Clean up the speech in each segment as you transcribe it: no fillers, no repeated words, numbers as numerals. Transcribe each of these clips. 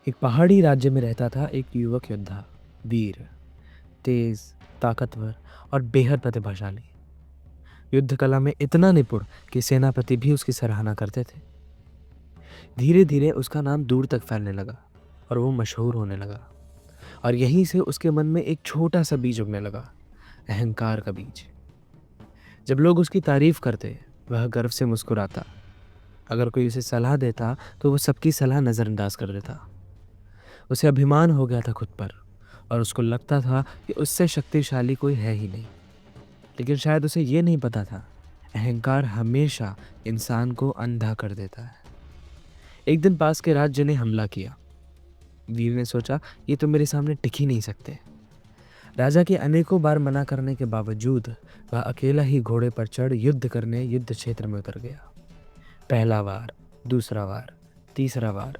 एक पहाड़ी राज्य में रहता था एक युवक योद्धा, वीर, तेज, ताकतवर और बेहद प्रतिभाशाली। युद्ध कला में इतना निपुण कि सेनापति भी उसकी सराहना करते थे। धीरे धीरे उसका नाम दूर तक फैलने लगा और वो मशहूर होने लगा। और यहीं से उसके मन में एक छोटा सा बीज उगने लगा, अहंकार का बीज। जब लोग उसकी तारीफ करते, वह गर्व से मुस्कुराता। अगर कोई उसे सलाह देता तो वो सबकी सलाह नज़रअंदाज कर देता। उसे अभिमान हो गया था खुद पर और उसको लगता था कि उससे शक्तिशाली कोई है ही नहीं। लेकिन शायद उसे ये नहीं पता था, अहंकार हमेशा इंसान को अंधा कर देता है। एक दिन पास के राज्य ने हमला किया। वीर ने सोचा, ये तो मेरे सामने टिक ही नहीं सकते। राजा के अनेकों बार मना करने के बावजूद वह अकेला ही घोड़े पर चढ़ युद्ध करने युद्ध क्षेत्र में उतर गया। पहला वार, दूसरा वार, तीसरा वार।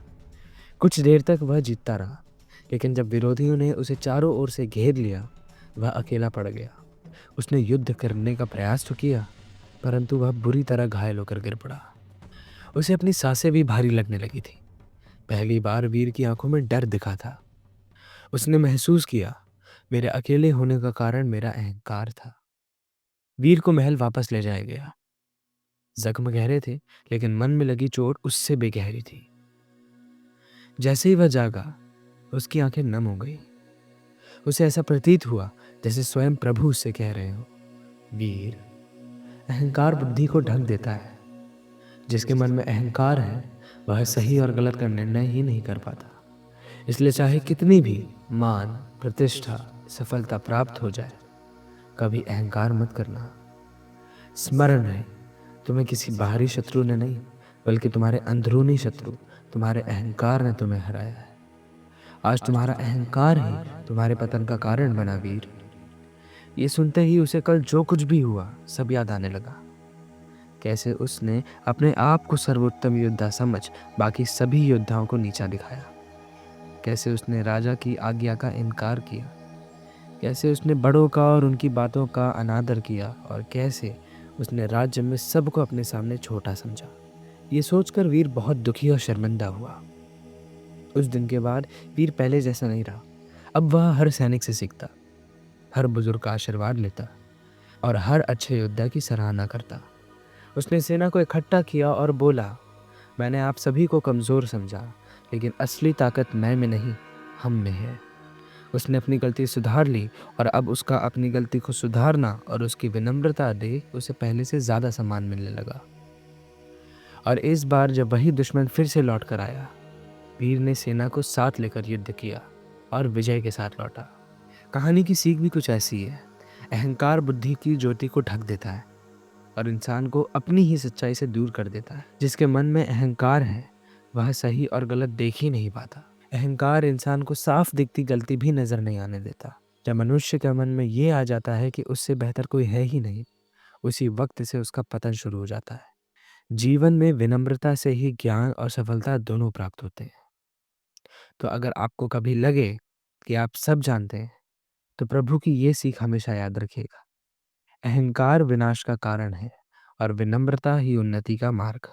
कुछ देर तक वह जीतता रहा, लेकिन जब विरोधियों ने उसे चारों ओर से घेर लिया, वह अकेला पड़ गया। उसने युद्ध करने का प्रयास तो किया, परंतु वह बुरी तरह घायल होकर गिर पड़ा। उसे अपनी सांसें भी भारी लगने लगी थी। पहली बार वीर की आंखों में डर दिखा था। उसने महसूस किया, मेरे अकेले होने का कारण मेरा अहंकार था। वीर को महल वापस ले जाया गया। जख्म गहरे थे, लेकिन मन में लगी चोट उससे भी गहरी थी। जैसे ही वह जागा, उसकी आंखें नम हो गई। उसे ऐसा प्रतीत हुआ जैसे स्वयं प्रभु उससे कह रहे हो, वीर, अहंकार बुद्धि को ढक देता है। जिसके मन में अहंकार है, वह सही और गलत का निर्णय ही नहीं कर पाता। इसलिए चाहे कितनी भी मान, प्रतिष्ठा, सफलता प्राप्त हो जाए, कभी अहंकार मत करना। स्मरण रहे, तुम्हें किसी बाहरी शत्रु ने नहीं, बल्कि तुम्हारे अंदरूनी शत्रु, तुम्हारे अहंकार ने तुम्हें हराया है। आज तुम्हारा अहंकार ही तुम्हारे पतन का कारण बना, वीर। ये सुनते ही उसे कल जो कुछ भी हुआ सब याद आने लगा। कैसे उसने अपने आप को सर्वोत्तम योद्धा समझ बाकी सभी योद्धाओं को नीचा दिखाया। कैसे उसने राजा की आज्ञा का इनकार किया। कैसे उसने बड़ों का और उनकी बातों का अनादर किया और कैसे उसने राज्य में सबको अपने सामने छोटा समझा। ये सोचकर वीर बहुत दुखी और शर्मिंदा हुआ। उस दिन के बाद वीर पहले जैसा नहीं रहा। अब वह हर सैनिक से सीखता, हर बुजुर्ग का आशीर्वाद लेता और हर अच्छे योद्धा की सराहना करता। उसने सेना को इकट्ठा किया और बोला, मैंने आप सभी को कमज़ोर समझा, लेकिन असली ताकत मैं में नहीं, हम में है। उसने अपनी गलती सुधार ली और अब उसका अपनी गलती को सुधारना और उसकी विनम्रता देख उसे पहले से ज़्यादा सम्मान मिलने लगा। और इस बार जब वही दुश्मन फिर से लौट कर आया, वीर ने सेना को साथ लेकर युद्ध किया और विजय के साथ लौटा। कहानी की सीख भी कुछ ऐसी है, अहंकार बुद्धि की ज्योति को ढक देता है और इंसान को अपनी ही सच्चाई से दूर कर देता है। जिसके मन में अहंकार है, वह सही और गलत देख ही नहीं पाता। अहंकार इंसान को साफ दिखती गलती भी नजर नहीं आने देता। जब मनुष्य के मन में ये आ जाता है कि उससे बेहतर कोई है ही नहीं, उसी वक्त से उसका पतन शुरू हो जाता है। जीवन में विनम्रता से ही ज्ञान और सफलता दोनों प्राप्त होते हैं। तो अगर आपको कभी लगे कि आप सब जानते हैं, तो प्रभु की ये सीख हमेशा याद रखिएगा। अहंकार विनाश का कारण है और विनम्रता ही उन्नति का मार्ग।